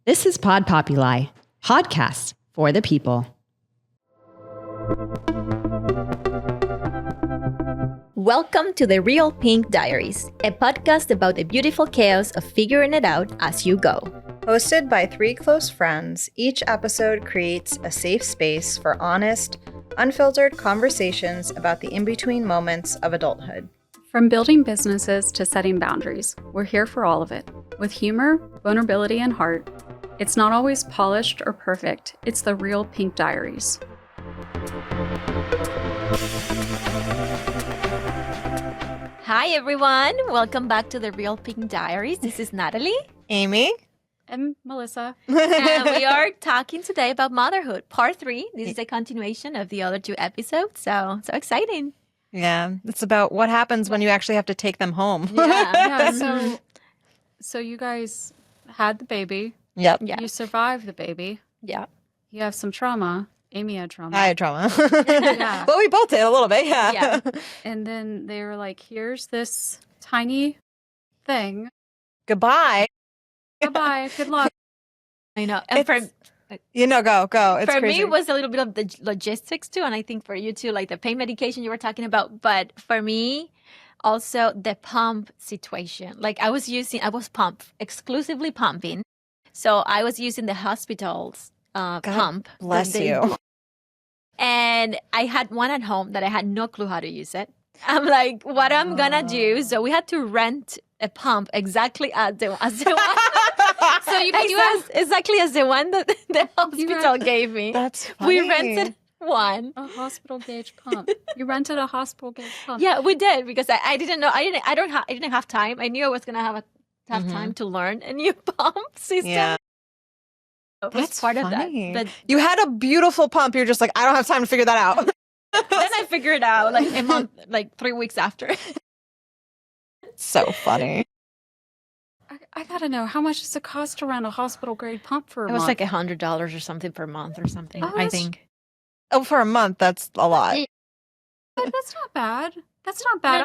This is Pod Populi, podcast for the people. Welcome to the Real Pink Diaries, a podcast about the beautiful chaos of figuring it out as you go. Hosted by three close friends, each episode creates a safe space for honest, unfiltered conversations about the in-between moments of adulthood. From building businesses to setting boundaries, we're here for all of it. With humor, vulnerability, and heart. It's not always polished or perfect. It's the Real Pink Diaries. Hi everyone, welcome back to the Real Pink Diaries. This is Natalie. Amie? And Melissa. And we are talking today about motherhood, part 3. This is a continuation of the other 2 episodes, so exciting. Yeah, it's about what happens when you actually have to take them home. Yeah, so you guys had the baby. Yep. Yeah. You survived the baby. Yeah. You have some trauma. Amy had trauma. I had trauma. Yeah. Well, we both did a little bit, yeah. Yeah. And then they were like, here's this tiny thing. Goodbye. Bye-bye. Good luck. I know. And Go. It's for crazy. me, it was a little bit of the logistics too, and I think for you too, like the pain medication you were talking about. But for me, also the pump situation. Like I was exclusively pumping. So I was using the hospital's pump. bless that they you. do. And I had one at home that I had no clue how to use it. I'm like, what I'm gonna do? So we had to rent a pump exactly as the one. So you can exactly as the one that the hospital gave me. That's funny. We rented one. A hospital gauge pump. You rented a hospital gauge pump. Yeah, we did because I didn't know. I didn't have time. I knew I was gonna have time to learn a new pump system. Yeah. It was That's part funny. of that. But You had a beautiful pump. You're just like, I don't have time to figure that out. then I figured it out like a month, like 3 weeks after. So funny. I gotta know, how much does it cost to rent a hospital grade pump for a It was month? like $100 or something per month or something. Oh, I that's- think. Oh, for a month, that's a lot. That's not bad. That's not bad.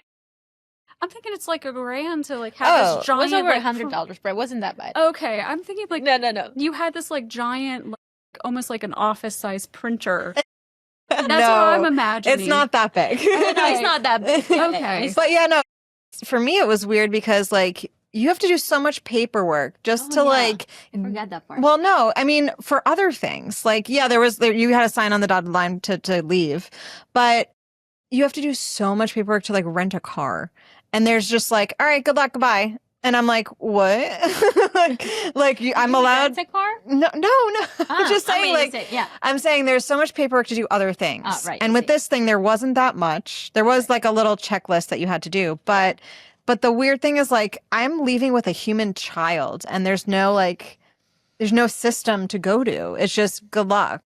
I'm thinking it's like $1,000 to like have this It giant. was over like, $100, but it wasn't that bad. Okay, I'm thinking like No. you had this like giant, like, almost like an office-sized printer. That's No, what I'm imagining. It's not that big. No, it's not that big. Okay. But yeah, no. For me, it was weird because like you have to do so much paperwork just to like. I forgot that part. Well, no, I mean for other things, like you had to sign on the dotted line to leave, but you have to do so much paperwork to like rent a car, and there's just like, all right, good luck, goodbye. And I'm like, what? I'm allowed. Rent a car? No. I'm just saying, yeah. I'm saying there's so much paperwork to do other things. Oh, right, And I with see. this thing, there wasn't that much. There was like a little checklist that you had to do. But the weird thing is like, I'm leaving with a human child and there's no system to go to. It's just good luck.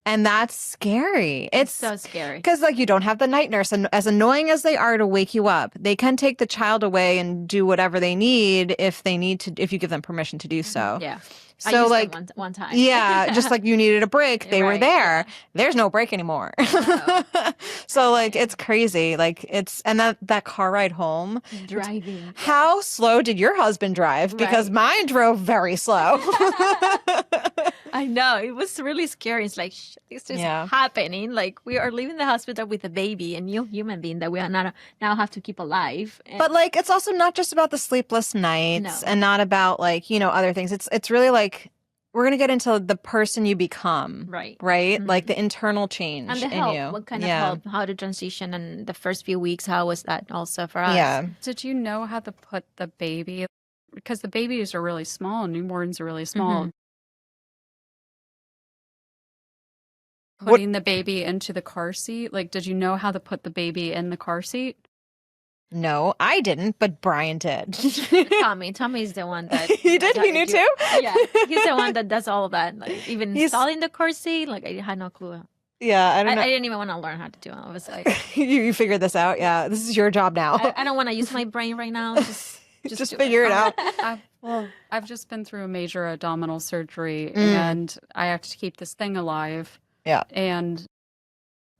And that's scary. It's so scary. Because like you don't have the night nurse, and as annoying as they are to wake you up, they can take the child away and do whatever they need if you give them permission to do so. Yeah. So I used like them one time. yeah, just like you needed a break, they were Right, there. yeah. There's no break anymore. So like it's crazy. Like and that car ride home. Driving. How slow did your husband drive? Because Right. mine drove very slow. I know. It was really scary. It's like, this is Yeah. happening. Like, we are leaving the hospital with a baby, a new human being that we are now have to keep alive. And But like it's also not just about the sleepless nights No. and not about like, other things. It's really like we're gonna get into the person you become. Right. Right? Mhm. Like the internal change And the in help. you. What kind of help? How to transition and the first few weeks, how was that also for us? Yeah. Did you know how to put the baby? Because the babies are really small. Newborns are really small. Mhm. Putting the baby into the car seat. Like, did you know how to put the baby in the car seat? No, I didn't, but Brian did. Tommy's the one that He did? He knew too? Yeah, he's the one that does all of that. Like even installing the car seat. Like I had no clue. Yeah, I I don't know. didn't even want to learn how to do it. I was like, you figured this out. Yeah, this is your job now. I don't want to use my brain right now. Just do figure it out. I've just been through a major abdominal surgery Mm. and I have to keep this thing alive. Yeah. And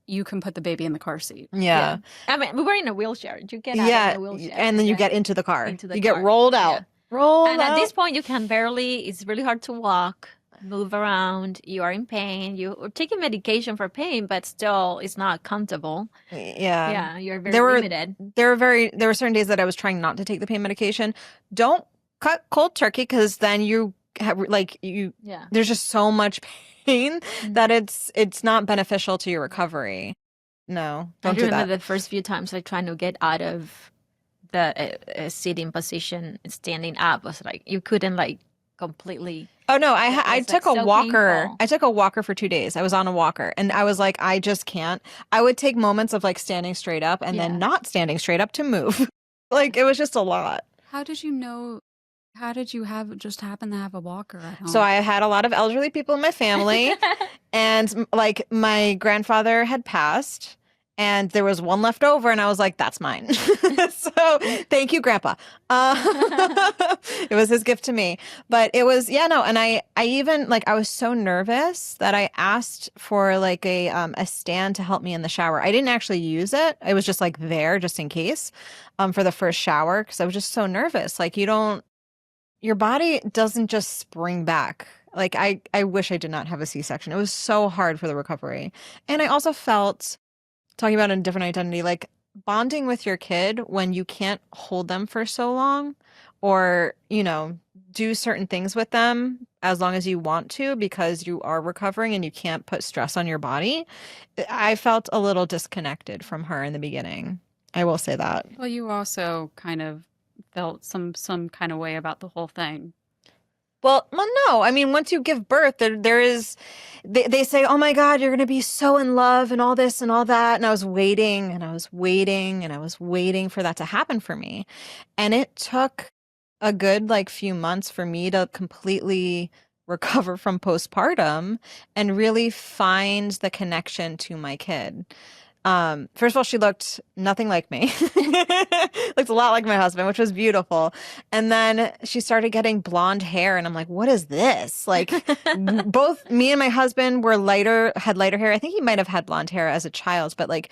you can put the baby in the car seat. Yeah. I mean, we were in a wheelchair. You get out in a wheelchair. And then you get into the car. Into the you car. get rolled out. Yeah. Roll And out. at this point, you can barely, it's really hard to walk, move around. You are in pain. You are taking medication for pain, but still it's not comfortable. Yeah. Yeah, you're very There were limited. there were certain days that I was trying not to take the pain medication. Don't cut cold turkey because then you have Yeah. there's just so much pain Mhm. that it's not beneficial to your recovery. No, I don't do remember that. the first few times like trying to get out of the sitting position, standing up was like you couldn't like completely. Oh no, It I was, took like, a so walker. painful. I took a walker for 2 days. I was on a walker and I was like, I just can't. I would take moments of like standing straight up and Yeah. then not standing straight up to move. Like it was just a lot. How did you know? How did you just happen to have a walker at home? So I had a lot of elderly people in my family and like my grandfather had passed and there was one left over and I was like, that's mine. So thank you, Grandpa. It was his gift to me. But it was, yeah, no. And I even like, I was so nervous that I asked for like a stand to help me in the shower. I didn't actually use it. I was just like there just in case for the first shower because I was just so nervous. Like your body doesn't just spring back. Like I wish I did not have a C-section. It was so hard for the recovery. And I also felt, talking about a different identity, like bonding with your kid when you can't hold them for so long or, do certain things with them as long as you want to because you are recovering and you can't put stress on your body. I felt a little disconnected from her in the beginning. I will say that. Well, you also kind of felt some kind of way about the whole thing. Well, no. I mean, once you give birth, there is, they say, oh my God, you're going to be so in love and all this and all that. And I was waiting and I was waiting and I was waiting for that to happen for me. And it took a good like few months for me to completely recover from postpartum and really find the connection to my kid. First of all, she looked nothing like me. Looked a lot like my husband, which was beautiful. And then she started getting blonde hair, and I'm like, what is this? Like, both me and my husband had lighter hair. I think he might have had blonde hair as a child, but like,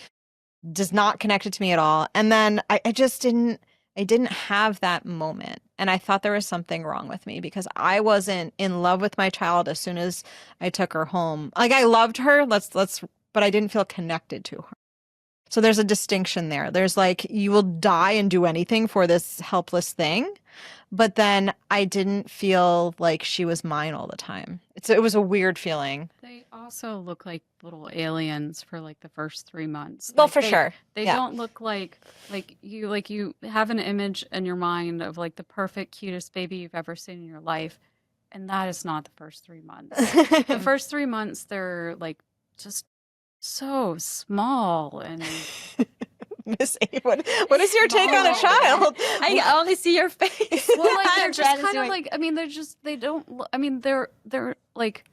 does not connect it to me at all. And then I didn't have that moment. And I thought there was something wrong with me because I wasn't in love with my child as soon as I took her home. Like, I loved her, but I didn't feel connected to her. So there's a distinction there. There's like, you will die and do anything for this helpless thing. But then I didn't feel like she was mine all the time. It was a weird feeling. They also look like little aliens for like the first 3 months. Well, Like, for sure. They Yeah. don't look like you have an image in your mind of like the perfect, cutest baby you've ever seen in your life. And that is not the first 3 months. The first 3 months, they're like just so small and Miss A, what is your take on a child? I only see your face. well, like they're I'm just trying to kind see of what- like, I mean, they don't I mean, they're like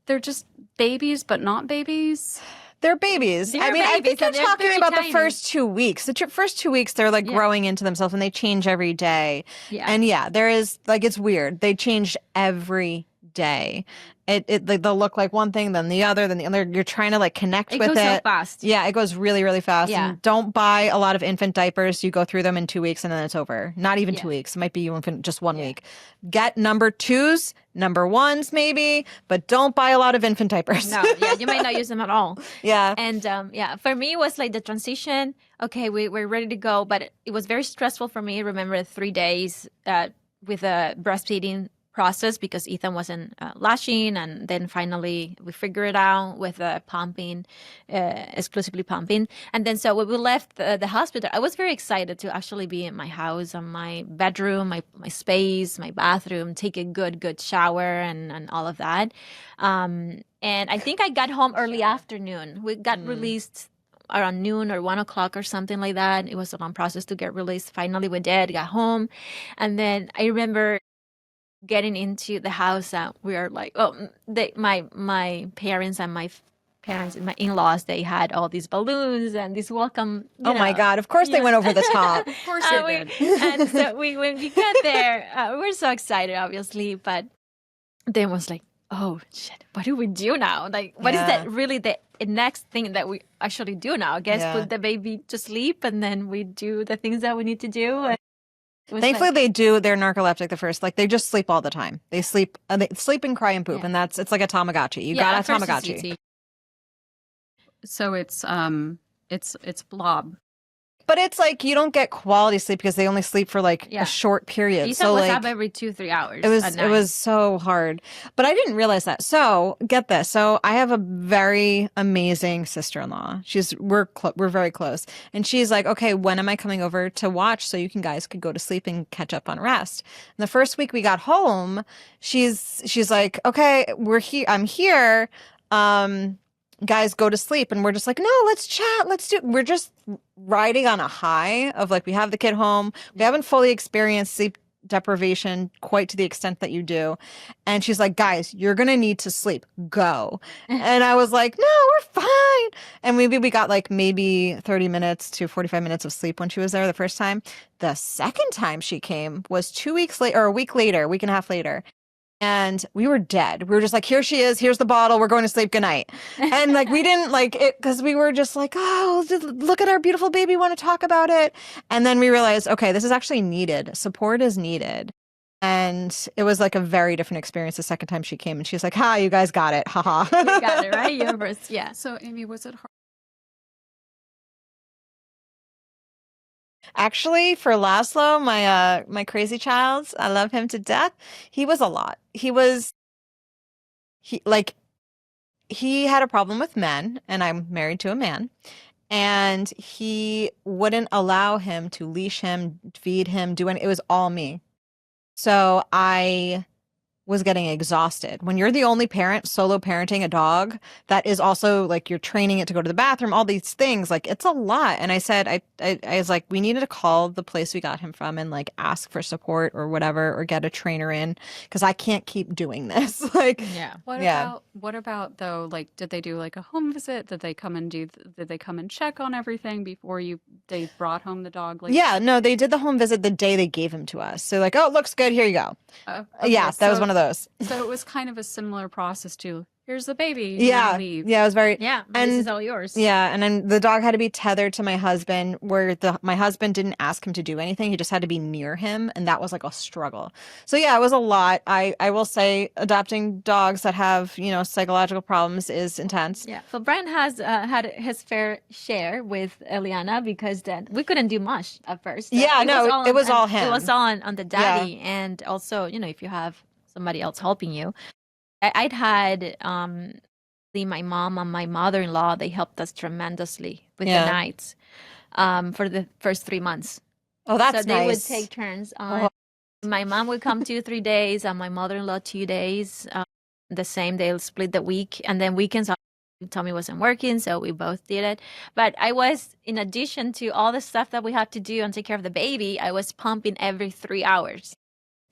they're just babies but not babies. They're babies. They're I mean, I babies, think you're and they're talking very about tiny. the first 2 weeks. The first 2 weeks, they're like Yeah. growing into themselves and they change every day. Yeah. And yeah, there is like, it's weird. They change every day. They'll look like one thing, then the other, then the other. You're trying to like connect it with goes it. so fast. Yeah, it goes really, really fast. Yeah. And don't buy a lot of infant diapers. You go through them in 2 weeks and then it's over. Not even 2 Yeah. weeks. It might be just 1 Yeah. week. Get number 2s, number 1s maybe, but don't buy a lot of infant diapers. No, yeah, you might not use them at all. Yeah. And yeah, for me, it was like the transition. Okay, we're ready to go, but it was very stressful for me. I remember 3 days with a breastfeeding process because Ethan wasn't latching, and then finally we figured it out with pumping, exclusively pumping. And then so when we left the hospital, I was very excited to actually be in my house, and my bedroom, my space, my bathroom, take a good shower and all of that. And I think I got home early afternoon. We got released around noon or 1 o'clock or something like that. It was a long process to get released. Finally, we did, got home. And then I remember getting into the house that we are like, my parents and my in-laws, they had all these balloons and this welcome. Oh my God. Of course they went over the top. Of course they did. And so when we got there, we were so excited, obviously, but then was like, oh shit, what do we do now? Like, what is Yeah. that really the next thing that we actually do now? I guess Yeah. put the baby to sleep and then we do the things that we need to do. It was Thankfully, like- they do. They're narcoleptic the first. Like they just sleep all the time. They sleep and cry and poop, Yeah. and it's like a Tamagotchi. You yeah, got at a first it's Tamagotchi. easy. So it's blob. But it's like you don't get quality sleep because they only sleep for like Yeah. a short period. Ethan So was like up every 2-3 hours. it was at it night. was so hard. But I didn't realize that. So get this. So I have a very amazing sister-in-law. We're very close. And she's like, okay, when am I coming over to watch so you guys could go to sleep and catch up on rest? And the first week we got home, she's like, okay, we're here. I'm here. Guys, go to sleep. And we're just like, no, let's chat. We're just riding on a high of like, we have the kid home. We haven't fully experienced sleep deprivation quite to the extent that you do. And she's like, guys, you're going to need to sleep. Go. And I was like, no, we're fine. And maybe we got like maybe 30 minutes to 45 minutes of sleep when she was there the first time. The second time she came was 2 weeks later, or a week and a half later. And we were dead. We were just like, here she is. Here's the bottle. We're going to sleep. Good night. And like, we didn't like it because we were just like, oh, look at our beautiful baby. Want to talk about it. And then we realized, okay, this is actually needed. Support is needed. And it was like a very different experience the second time she came. And she's like, ha, you guys got it. Ha ha. You got it, right? You're first. Yeah. So Amy, was it hard? Actually, for Laszlo, my crazy child, I love him to death. He was a lot. He had a problem with men, and I'm married to a man, and he wouldn't allow him to leash him, feed him, it was all me. So I was getting exhausted. When you're the only parent solo parenting a dog that is also like you're training it to go to the bathroom, all these things, like it's a lot. And I said, I was like, we needed to call the place we got him from and like ask for support or whatever, or get a trainer in because I can't keep doing this. Like, Yeah. What about though? Like, did they do like a home visit? Did they come and check on everything before they brought home the dog? Like, yeah, no, they did the home visit the day they gave him to us. So like, oh, it looks good. Here you go. okay, Yeah, that was so- one of those. So it was kind of a similar process to here's the baby. Yeah, now leave. yeah, it was very. Yeah. And this is all yours. yeah, and then the dog had to be tethered to my husband, where my husband didn't ask him to do anything. He just had to be near him, and that was like a struggle. So yeah, it was a lot. I will say adopting dogs that have, psychological problems is intense. Yeah. So Brian has had his fair share with Eliana because then we couldn't do much at first. Yeah, no, it was all him. It was all on the daddy, and also if you have somebody else helping you. I'd had my mom and my mother-in-law. They helped us tremendously with the nights for the first 3 months. Oh, that's so they would nice. take turns on. My mom would come 2-3 days, and my mother-in-law 2 days. The same, they'll split the week, and then weekends. Tommy wasn't working, so we both did it. But I was, in addition to all the stuff that we had to do and take care of the baby, I was pumping every 3 hours.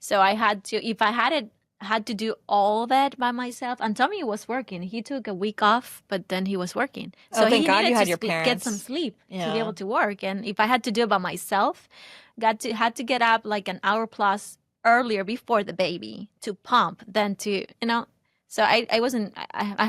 So I had to, if I had to do all that by myself. And Tommy was working. He took a week off, but then he was working. So thank he God needed you had to your get parents. some sleep to Yeah. be able to work. And if I had to do it by myself, had to get up like an hour plus earlier before the baby to pump than to, So I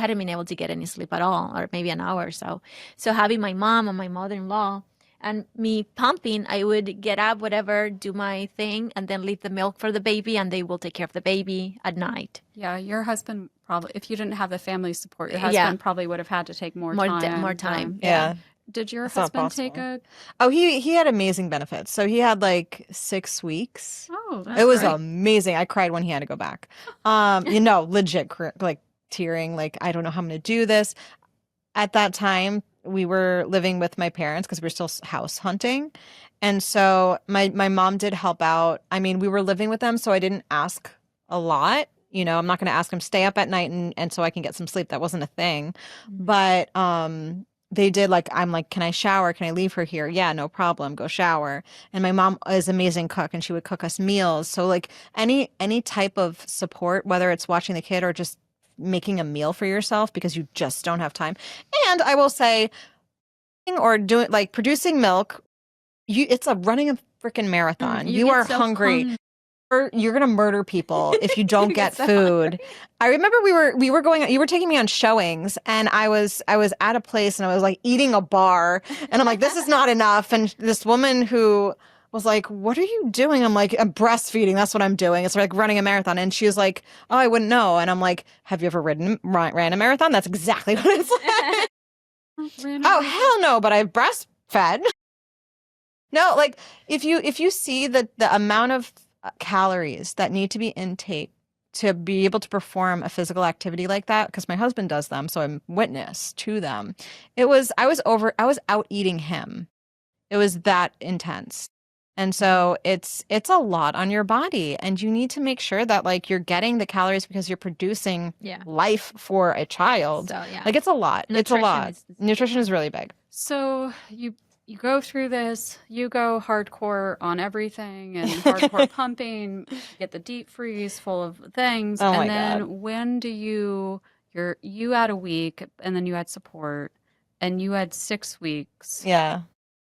hadn't been able to get any sleep at all, or maybe an hour or so. So having my mom and my mother-in-law and me pumping, I would get up, whatever, do my thing, and then leave the milk for the baby, and they will take care of the baby at night. Yeah, your husband probably, if you didn't have the family support, your Yeah. husband probably would have had to take more time. More time. Yeah. Did your That's not husband take possible. a? Oh, he had amazing benefits. So he had like 6 weeks. Oh, that's It was great. amazing. I cried when he had to go back. Legit, like tearing. Like, I don't know how I'm going to do this. At that time, we were living with my parents because we were still house hunting. And so my mom did help out. I mean, we were living with them, so I didn't ask a lot. I'm not going to ask them stay up at night and so I can get some sleep. That wasn't a thing. But they did, like, I'm like, can I shower? Can I leave her here? Yeah, no problem. Go shower. And my mom is an amazing cook, and she would cook us meals. So like any type of support, whether it's watching the kid or just making a meal for yourself because you just don't have time. And I will say, or doing like producing milk, it's running a freaking marathon. You are so hungry. You're gonna murder people if you don't get food. I remember we were going. You were taking me on showings, and I was at a place, and I was like eating a bar, and I'm like, this is not enough. And this woman who was like, what are you doing? I'm like, I'm breastfeeding. That's what I'm doing. It's like running a marathon. And she was like, oh, I wouldn't know. And I'm like, have you ever ran a marathon? That's exactly what it's like. Oh, hell no, but I've breastfed. No, like if you see the amount of calories that need to be intake to be able to perform a physical activity like that, because my husband does them, so I'm witness to them. I was out eating him. It was that intense. And so it's a lot on your body, and you need to make sure that like you're getting the calories because you're producing life for a child. So yeah, like it's a lot. It's a lot. Nutrition is really big. So you go through this, you go hardcore on everything and hardcore pumping, get the deep freeze full of things. Oh my and then God. when do you had a week and then you had support and you had 6 weeks. Yeah.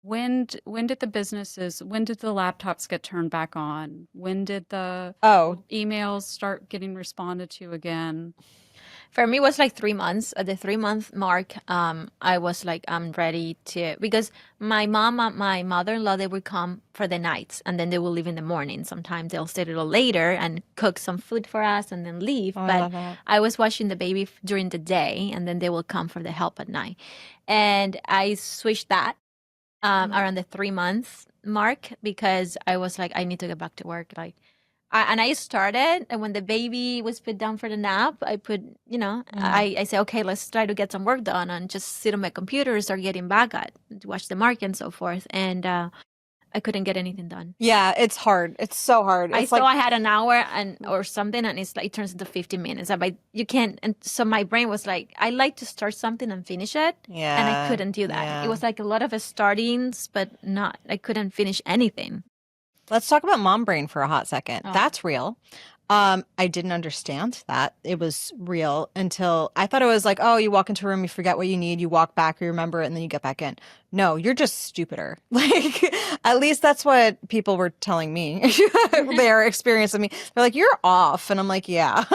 When did when did the laptops get turned back on? When did the emails start getting responded to again? For me, it was like 3 months. At the 3-month mark, I was like, I'm ready to, because my mom and my mother-in-law, they would come for the nights and then they will leave in the morning. Sometimes they'll stay a little later and cook some food for us and then leave. Oh, I But love that. I was watching the baby during the day and then they will come for the help at night. And I switched that around the 3 months mark because I was like, I need to get back to work. Like, I started, and when the baby was put down for the nap, I put, I say, okay, let's try to get some work done and just sit on my computer and start getting back at to watch the market and so forth. And I couldn't get anything done. Yeah, it's hard. It's so hard. I It's thought like, I had an hour or something, and it's like it turns into 15 minutes. You can't, and so my brain was like, I like to start something and finish it, and I couldn't do that. yeah. It was like a lot of startings, but I couldn't finish anything. Let's talk about mom brain for a hot second. Oh. That's real. I didn't understand that it was real until I thought it was like, oh, you walk into a room, you forget what you need, you walk back, you remember it, and then you get back in. No, you're just stupider. Like, at least that's what people were telling me. Their experience of me. They're like, you're off. And I'm like, yeah.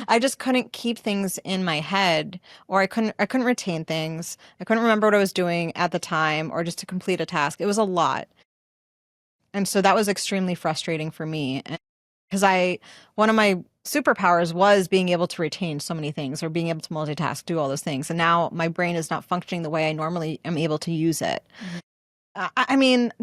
I just couldn't keep things in my head, or I couldn't retain things. I couldn't remember what I was doing at the time, or just to complete a task. It was a lot. And so that was extremely frustrating for me, because one of my superpowers was being able to retain so many things, or being able to multitask, do all those things. And now my brain is not functioning the way I normally am able to use it. Mm-hmm. I mean,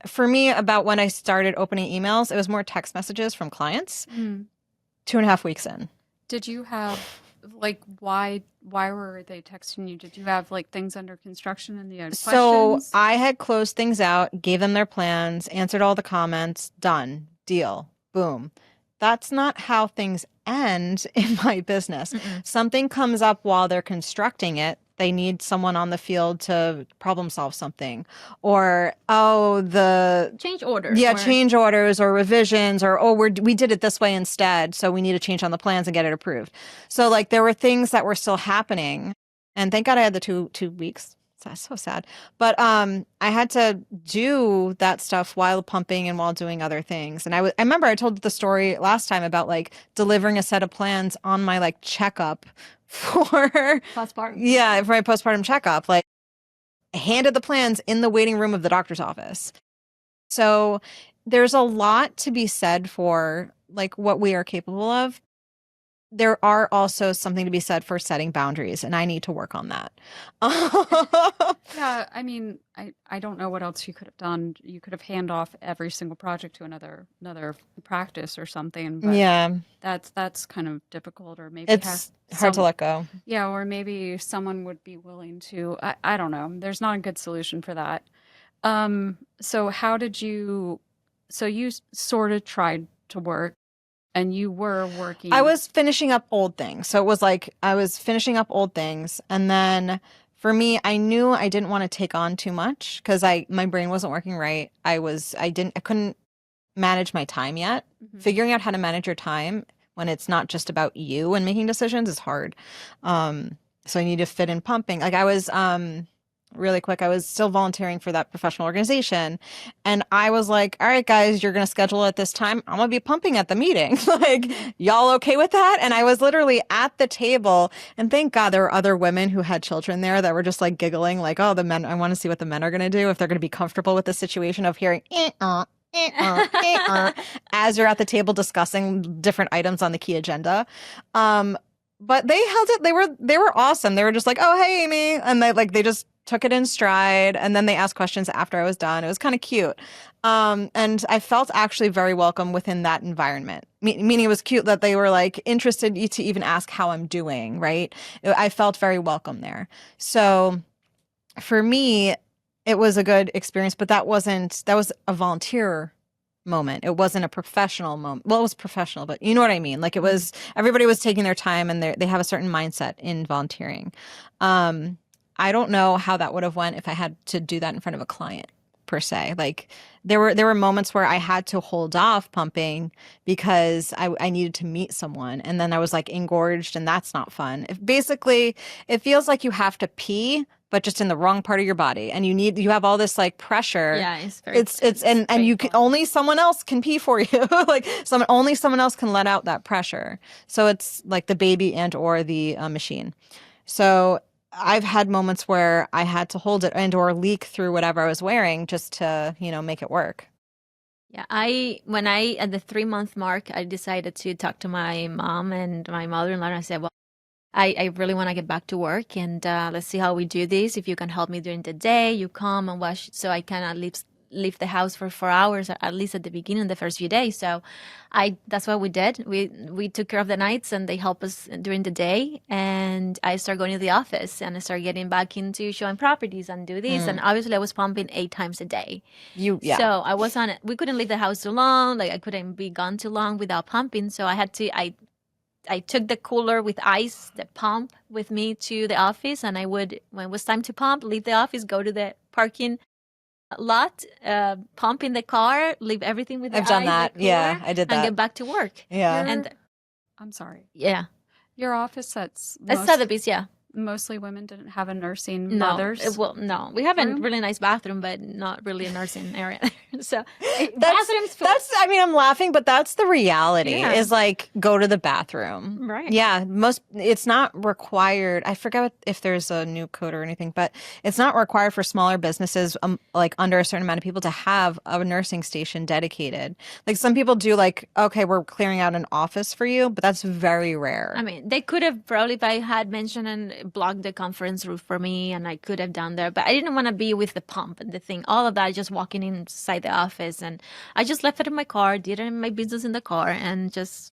for me, about when I started opening emails, it was more text messages from clients. 2.5 weeks in. Did you have like why were they texting you? Did you have like things under construction and you had questions? So I had closed things out, gave them their plans, answered all the comments, done, deal, boom. That's not how things end in my business. Mm-mm. Something comes up while they're constructing it. They need someone on the field to problem solve something, or the change orders. Yeah, change orders or revisions, or we did it this way instead, so we need to change on the plans and get it approved. So like there were things that were still happening, and thank God I had the two weeks. That's so sad. But I had to do that stuff while pumping and while doing other things. And I remember I told the story last time about like delivering a set of plans on my like checkup for postpartum. Yeah, for my postpartum checkup. Like I handed the plans in the waiting room of the doctor's office. So there's a lot to be said for like what we are capable of. There are also something to be said for setting boundaries, and I need to work on that. Yeah, I mean, I don't know what else you could have done. You could have hand off every single project to another practice or something. But yeah, that's kind of difficult, or maybe it's hard to let go. Yeah, or maybe someone would be willing to. I don't know. There's not a good solution for that. So how did you? So you sort of tried to work. And you were working. I was finishing up old things. So it was like I was finishing up old things. And then for me, I knew I didn't want to take on too much because my brain wasn't working right. I couldn't manage my time yet. Mm-hmm. Figuring out how to manage your time when it's not just about you and making decisions is hard. So I need to fit in pumping. Like I was really quick. I was still volunteering for that professional organization. And I was like, all right, guys, you're going to schedule at this time. I'm going to be pumping at the meeting. Like, y'all okay with that? And I was literally at the table. And thank God there were other women who had children there that were just like giggling, like, oh, the men, I want to see what the men are going to do, if they're going to be comfortable with the situation of hearing, as you're at the table discussing different items on the key agenda. But they held it. They were awesome. They were just like, "Oh, hey, Amy," and they just took it in stride. And then they asked questions after I was done. It was kind of cute. And I felt actually very welcome within that environment. Meaning it was cute that they were like interested to even ask how I'm doing. Right? I felt very welcome there. So for me, it was a good experience. But that was a volunteer moment. It wasn't a professional moment. Well, it was professional, but you know what I mean? Like, it was, everybody was taking their time, and they have a certain mindset in volunteering. I don't know how that would have went if I had to do that in front of a client per se. Like, there were moments where I had to hold off pumping because I needed to meet someone, and then I was like engorged, and that's not fun. Basically, it feels like you have to pee, but just in the wrong part of your body, and you have all this like pressure. Yeah, it's and you can only someone else can pee for you. Like, only someone else can let out that pressure. So it's like the baby and or the machine. So I've had moments where I had to hold it and or leak through whatever I was wearing just to, make it work. Yeah, when I at the 3-month mark, I decided to talk to my mom and my mother-in-law, and I said, well, I really want to get back to work, and let's see how we do this. If you can help me during the day, you come and watch, so I cannot leave the house for 4 hours, at least at the beginning, the first few days. So that's what we did. We took care of the nights, and they helped us during the day. And I started going to the office, and I started getting back into showing properties and do this. And obviously I was pumping 8 times a day. So I was on it. We couldn't leave the house too long. Like, I couldn't be gone too long without pumping. So I took the cooler with ice, the pump, with me to the office, and I would, when it was time to pump, leave the office, go to the parking lot, pump in the car, leave everything with the I've done ice, that. the cooler, Yeah, I did that. and get back to work. Yeah. And I'm sorry. yeah, Your office that's it's Sotheby's. Yeah, mostly women didn't have a nursing no, mothers. no, we have a room? really nice bathroom, but not really a nursing area. So That's I mean, I'm laughing, but that's the reality. Yeah. Is like, go to the bathroom. Right. Yeah. It's not required. I forget if there's a new code or anything, but it's not required for smaller businesses, like under a certain amount of people, to have a nursing station dedicated. Like, some people do, like, okay, we're clearing out an office for you, but that's very rare. I mean, they could have probably, if I had mentioned and blocked the conference room for me, and I could have done there, but I didn't want to be with the pump and the thing. All of that, just walking inside the office, and I just left it in my car, did my business in the car, and just.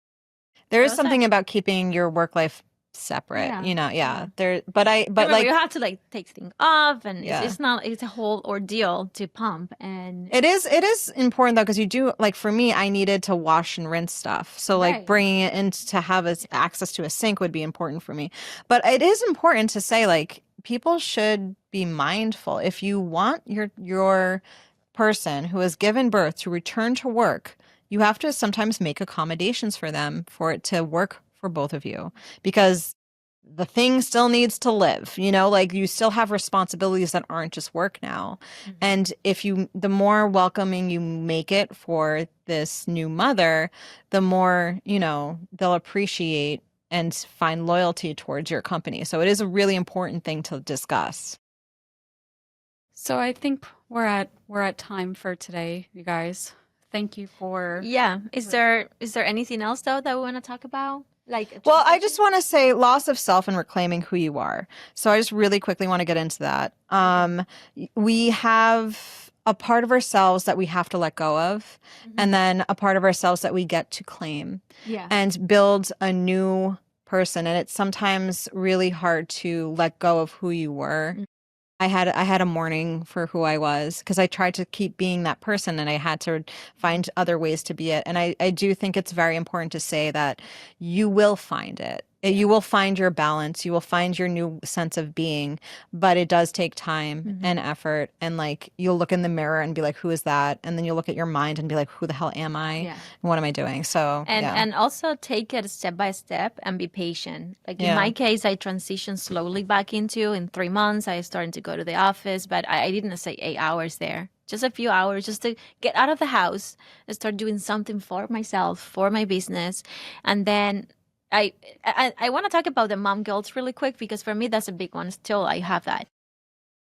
There is something about keeping your work life separate, Remember, you have to like take things off, and Yeah. it's a whole ordeal to pump, and It is important though, because you do, like, for me, I needed to wash and rinse stuff. So like, Right. bringing it in to have access to a sink would be important for me. But it is important to say, like, people should be mindful. If you want your person who has given birth to return to work, you have to sometimes make accommodations for them for it to work for both of you, because the thing still needs to live, like, you still have responsibilities that aren't just work now. Mhm. And the more welcoming you make it for this new mother, the more, they'll appreciate and find loyalty towards your company. So it is a really important thing to discuss. So I think we're at time for today, you guys. Thank you for. yeah. Is there anything else though that we want to talk about? Like, Well, I just want to say loss of self and reclaiming who you are. So I just really quickly want to get into that. We have a part of ourselves that we have to let go of, and then a part of ourselves that we get to claim yeah. and build a new person. And it's sometimes really hard to let go of who you were. I had a mourning for who I was, because I tried to keep being that person, and I had to find other ways to be it. And I do think it's very important to say that you will find it. You will find your balance. You will find your new sense of being, but it does take time and effort. And like, you'll look in the mirror and be like, who is that? And then you'll look at your mind and be like, who the hell am I? Yeah. And what am I doing? So, And also take it step by step and be patient. Like in my case, I transitioned slowly back into in 3 months. I started to go to the office, but I didn't say 8 hours there. Just a few hours, just to get out of the house and start doing something for myself, for my business. And then I want to talk about the mom guilt really quick, because for me, that's a big one. Still, I have that.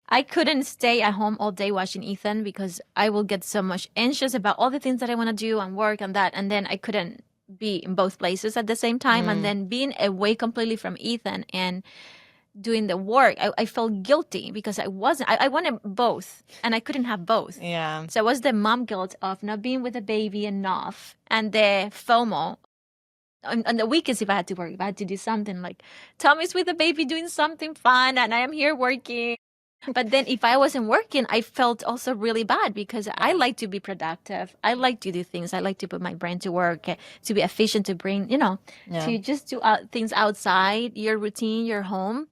I couldn't stay at home all day watching Ethan because I will get so much anxious about all the things that I want to do and work and that. And then I couldn't be in both places at the same time. And then being away completely from Ethan and doing the work, I felt guilty because I wanted both and I couldn't have both. yeah. So it was the mom guilt of not being with the baby enough, and the FOMO on the weekends if I had to work, if I had to do something, like Tommy's with the baby doing something fun and I am here working. But then if I wasn't working, I felt also really bad because I like to be productive. I like to do things. I like to put my brain to work, to be efficient, to bring, to just do things outside your routine, your home.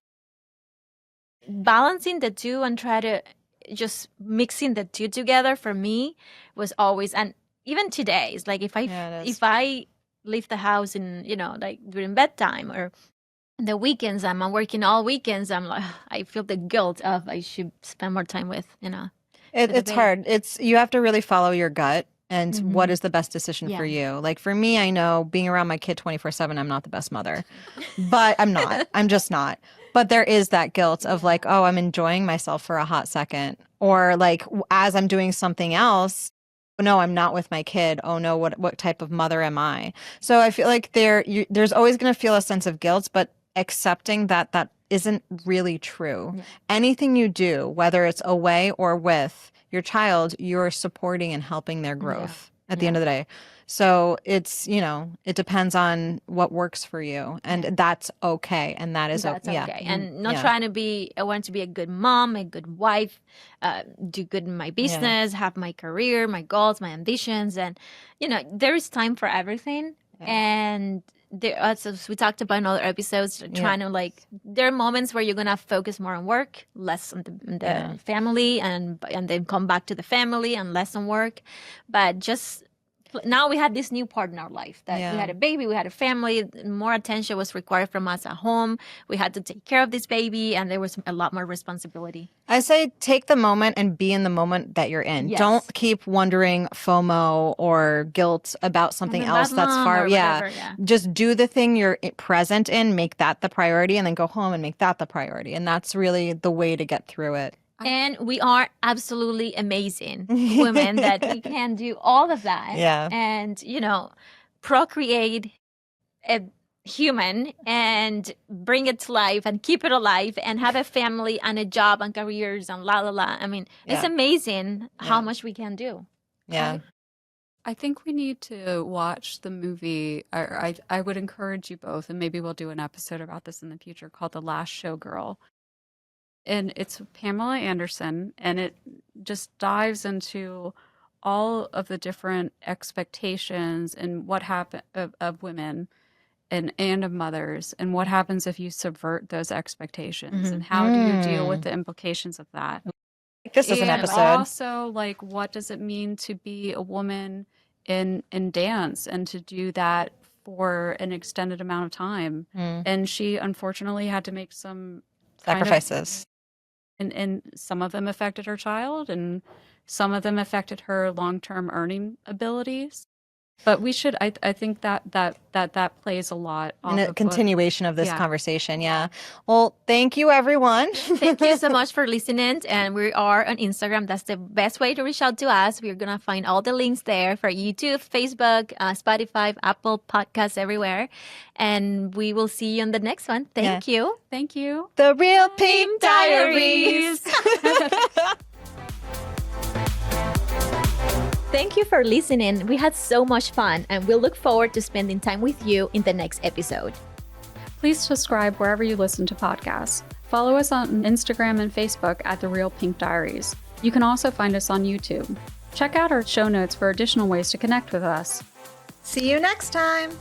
Balancing the two and try to just mixing the two together for me was always, and even today, it's like if I leave the house in, like during bedtime or the weekends, I'm working all weekends, I'm like, I feel the guilt of I should spend more time with, It's hard. You have to really follow your gut and what is the best decision for you. Like for me, I know being around my kid 24/7, I'm not the best mother, but I'm not. I'm just not. But there is that guilt of like, oh, I'm enjoying myself for a hot second. Or like as I'm doing something else, oh no, I'm not with my kid. Oh no, what type of mother am I? So I feel like there's always going to feel a sense of guilt, but accepting that isn't really true. Yeah. Anything you do, whether it's away or with your child, you're supporting and helping their growth at the end of the day. So it's, it depends on what works for you, and that's okay. And that's okay. And not trying to I want to be a good mom, a good wife, do good in my business, have my career, my goals, my ambitions. And, there is time for everything. Yeah. And as we talked about in other episodes, trying to there are moments where you're going to focus more on work, less on the family, and then come back to the family and less on work. But just now we had this new part in our life that we had a baby, we had a family, more attention was required from us at home. We had to take care of this baby, and there was a lot more responsibility. I say take the moment and be in the moment that you're in. Yes. Don't keep wondering FOMO or guilt about something else that's far. Whatever, Just do the thing you're present in, make that the priority, and then go home and make that the priority. And that's really the way to get through it. And we are absolutely amazing women that we can do all of that. Yeah. And, procreate a human and bring it to life and keep it alive and have a family and a job and careers and la, la, la. I mean, it's amazing how much we can do. Yeah. I think we need to watch the movie. I would encourage you both, and maybe we'll do an episode about this in the future, called The Last Showgirl. And it's Pamela Anderson, and it just dives into all of the different expectations and what happen of women and of mothers, and what happens if you subvert those expectations, and how do you deal with the implications of that. This is an episode. Also, what does it mean to be a woman in dance and to do that for an extended amount of time? And she unfortunately had to make some sacrifices. And some of them affected her child, and some of them affected her long-term earning abilities. But we should, I think that plays a lot in a continuation of this conversation. Yeah. Well, thank you, everyone. Thank you so much for listening. And we are on Instagram. That's the best way to reach out to us. We're going to find all the links there for YouTube, Facebook, Spotify, Apple Podcasts, everywhere. And we will see you on the next one. Thank you. Thank you. The Real Pink Diaries. Thank you for listening. We had so much fun, and we'll look forward to spending time with you in the next episode. Please subscribe wherever you listen to podcasts. Follow us on Instagram and Facebook at The Real Pink Diaries. You can also find us on YouTube. Check out our show notes for additional ways to connect with us. See you next time.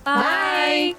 Bye.